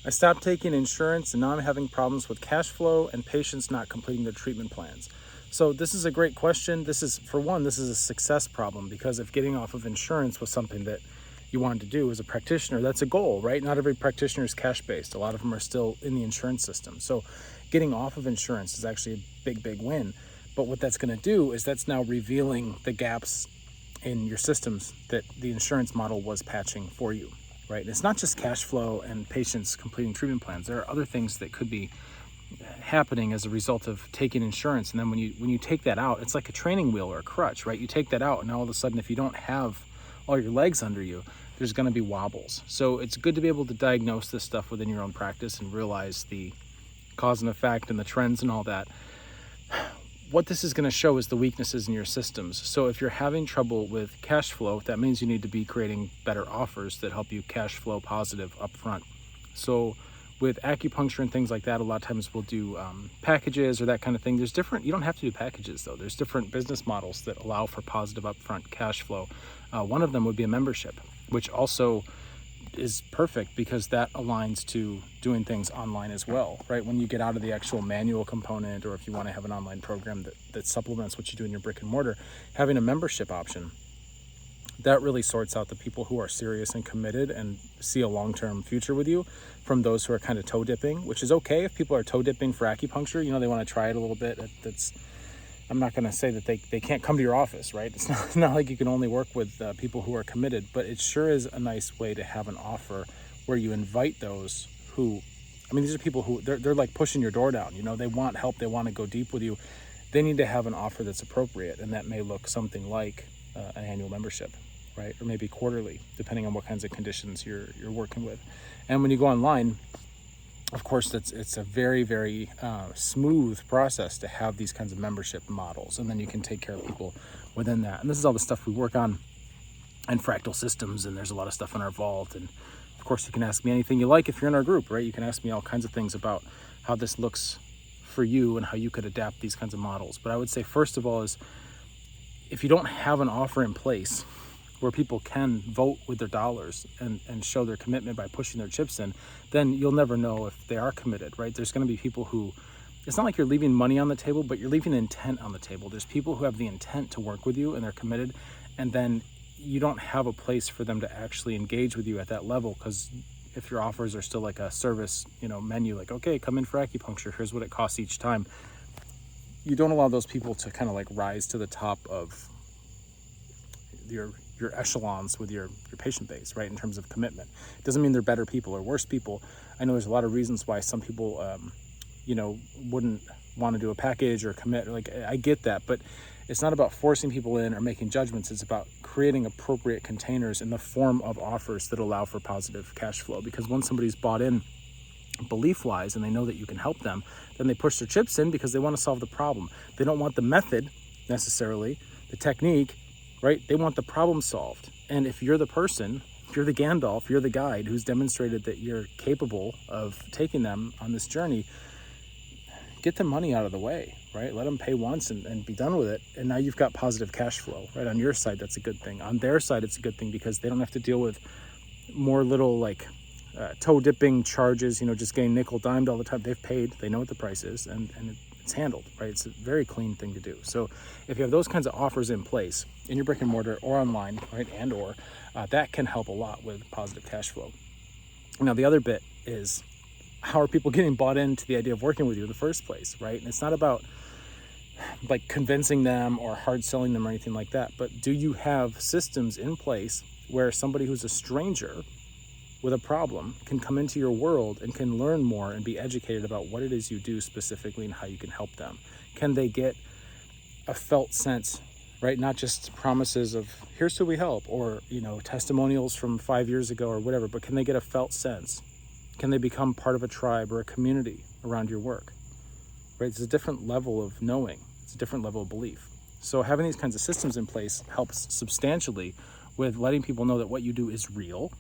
I stopped taking insurance and now I'm having problems with cash flow and patients not completing their treatment plans. So this is a great question. This is, for one, this is a success problem, because if getting off of insurance was something that you wanted to do as a practitioner, that's a goal, right? Not every practitioner is cash-based. A lot of them are still in the insurance system. So getting off of insurance is actually a big, big win. But what that's going to do is that's now revealing the gaps in your systems that the insurance model was patching for you, right? And it's not just cash flow and patients completing treatment plans. There are other things that could be happening as a result of taking insurance. And then when you take that out, it's like a training wheel or a crutch, right? You take that out, and all of a sudden, if you don't have all your legs under you, there's going to be wobbles. So it's good to be able to diagnose this stuff within your own practice and realize the cause and effect and the trends and all that. What this is going to show is the weaknesses in your systems. So if you're having trouble with cash flow, that means you need to be creating better offers that help you cash flow positive upfront. So with acupuncture and things like that, a lot of times we'll do packages or that kind of thing. There's different, you don't have to do packages though. There's different business models that allow for positive upfront cash flow. One of them would be a membership, which also is perfect because that aligns to doing things online as well, right? When you get out of the actual manual component, or if you want to have an online program that supplements what you do in your brick and mortar, having a membership option, that really sorts out the people who are serious and committed and see a long-term future with you from those who are kind of toe dipping, which is okay if people are toe dipping for acupuncture. You know, they want to try it a little bit. I'm not going to say that they can't come to your office, right? It's not like you can only work with people who are committed, but it sure is a nice way to have an offer where you invite those who, I mean, these are people who, they're like pushing your door down. You know, they want help. They want to go deep with you. They need to have an offer that's appropriate, and that may look something like an annual membership, right? Or maybe quarterly, depending on what kinds of conditions you're working with. And when you go online, of course, it's a very, very smooth process to have these kinds of membership models, and then you can take care of people within that. And this is all the stuff we work on in Fractal Systems, and there's a lot of stuff in our vault. And of course, you can ask me anything you like if you're in our group, right? You can ask me all kinds of things about how this looks for you and how you could adapt these kinds of models. But I would say, first of all, is if you don't have an offer in place where people can vote with their dollars and show their commitment by pushing their chips in, then you'll never know if they are committed, right? There's going to be people who, it's not like you're leaving money on the table, but you're leaving intent on the table. There's people who have the intent to work with you and they're committed, and then you don't have a place for them to actually engage with you at that level, because if your offers are still like a service, menu, like, okay, come in for acupuncture, here's what it costs each time, you don't allow those people to kind of like rise to the top of your echelons with your patient base, right, in terms of commitment. It doesn't mean they're better people or worse people. I know there's a lot of reasons why some people, wouldn't want to do a package or commit. Like, I get that, but it's not about forcing people in or making judgments. It's about creating appropriate containers in the form of offers that allow for positive cash flow. Because once somebody's bought in belief-wise and they know that you can help them, then they push their chips in because they want to solve the problem. They don't want the method necessarily, the technique, right? They want the problem solved. And if you're the person, if you're the Gandalf, you're the guide who's demonstrated that you're capable of taking them on this journey, get the money out of the way, right? Let them pay once and be done with it. And now you've got positive cash flow, right? On your side, that's a good thing. On their side, it's a good thing because they don't have to deal with more little like toe dipping charges, just getting nickel dimed all the time. They've paid, they know what the price is, and it's handled, right? It's a very clean thing to do. So if you have those kinds of offers in place in your brick and mortar or online, right, and/or that can help a lot with positive cash flow. Now, the other bit is, how are people getting bought into the idea of working with you in the first place, right? And it's not about like convincing them or hard selling them or anything like that, but do you have systems in place where somebody who's a stranger with a problem can come into your world and can learn more and be educated about what it is you do specifically and how you can help them? Can they get a felt sense, right? Not just promises of here's who we help, or testimonials from 5 years ago or whatever, but can they get a felt sense? Can they become part of a tribe or a community around your work, right? It's a different level of knowing. It's a different level of belief. So having these kinds of systems in place helps substantially with letting people know that what you do is real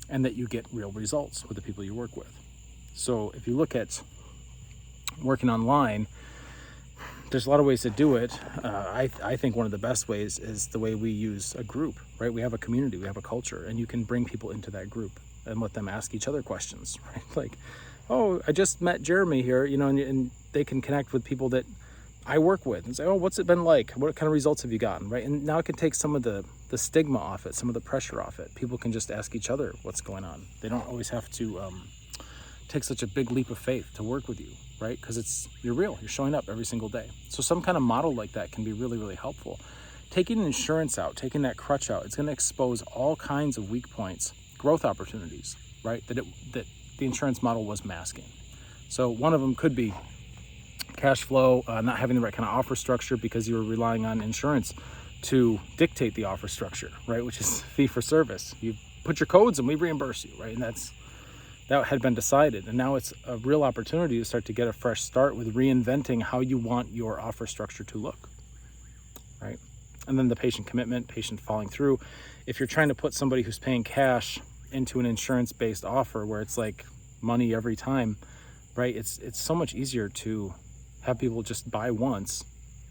and that you get real results with the people you work with. So if you look at working online, there's a lot of ways to do it. I think one of the best ways is the way we use a group, right? We have a community, we have a culture, and you can bring people into that group. and let them ask each other questions, right? Like, oh, I just met Jeremy here, and they can connect with people that I work with and say, oh, what's it been like? What kind of results have you gotten, right? And now it can take some of the stigma off it, some of the pressure off it. People can just ask each other what's going on. They don't always have to take such a big leap of faith to work with you, right? Because you're real, you're showing up every single day. So some kind of model like that can be really, really helpful. Taking insurance out, taking that crutch out, it's going to expose all kinds of weak points, growth opportunities, right? That the insurance model was masking. So one of them could be cash flow, not having the right kind of offer structure because you were relying on insurance to dictate the offer structure, right? Which is fee for service. You put your codes and we reimburse you, right? And that had been decided. And now it's a real opportunity to start to get a fresh start with reinventing how you want your offer structure to look, right? And then the patient commitment, patient following through. If you're trying to put somebody who's paying cash into an insurance-based offer where it's like money every time, right? It's so much easier to have people just buy once,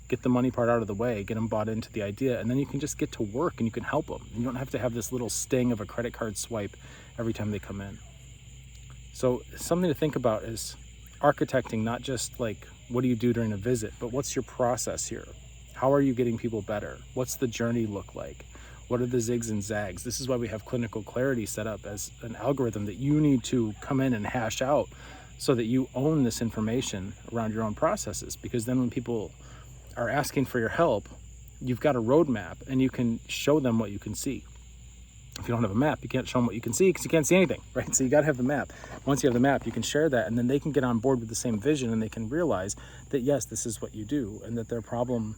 get the money part out of the way, get them bought into the idea, and then you can just get to work and you can help them. You don't have to have this little sting of a credit card swipe every time they come in. So something to think about is architecting, not just like, what do you do during a visit, but what's your process here? How are you getting people better? What's the journey look like? What are the zigs and zags? This is why we have clinical clarity set up as an algorithm that you need to come in and hash out so that you own this information around your own processes. Because then when people are asking for your help, you've got a roadmap and you can show them what you can see. If you don't have a map, you can't show them what you can see because you can't see anything, right? So you got to have the map. Once you have the map, you can share that, and then they can get on board with the same vision, and they can realize that, yes, this is what you do, and that their problem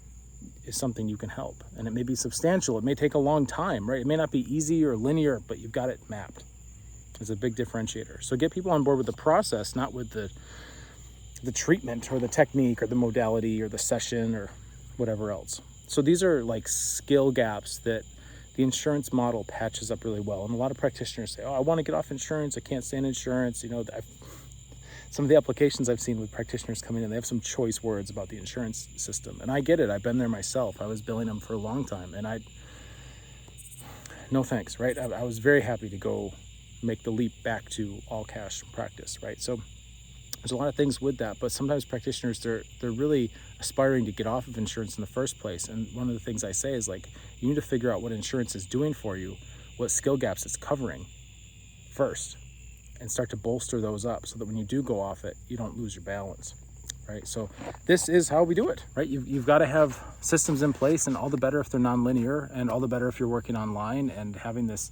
is something you can help. And it may be substantial. It may take a long time, right? It may not be easy or linear, but you've got it mapped. It's a big differentiator. So get people on board with the process, not with the treatment or the technique or the modality or the session or whatever else. So these are like skill gaps that the insurance model patches up really well. And a lot of practitioners say, oh, I want to get off insurance. I can't stand insurance. Some of the applications I've seen with practitioners coming in, they have some choice words about the insurance system. And I get it. I've been there myself. I was billing them for a long time. And no thanks, right? I was very happy to go make the leap back to all cash practice, right? So there's a lot of things with that, but sometimes practitioners, they're really aspiring to get off of insurance in the first place. And one of the things I say is, like, you need to figure out what insurance is doing for you, what skill gaps it's covering first, and start to bolster those up so that when you do go off it, you don't lose your balance, right? So this is how we do it, right? You've got to have systems in place, and all the better if they're nonlinear, and all the better if you're working online and having this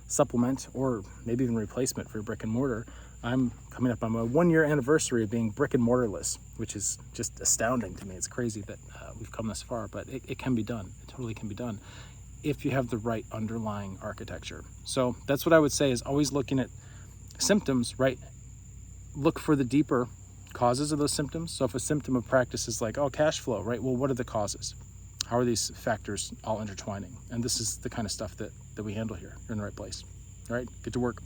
supplement or maybe even replacement for your brick and mortar. I'm coming up on my 1-year anniversary of being brick and mortarless, which is just astounding to me. It's crazy that we've come this far, but it can be done. It totally can be done if you have the right underlying architecture. So that's what I would say, is always looking at symptoms, right? Look for the deeper causes of those symptoms. So if a symptom of practice is like, oh, cash flow, right? Well, what are the causes? How are these factors all intertwining? And this is the kind of stuff that we handle here. You're in the right place. All right, get to work.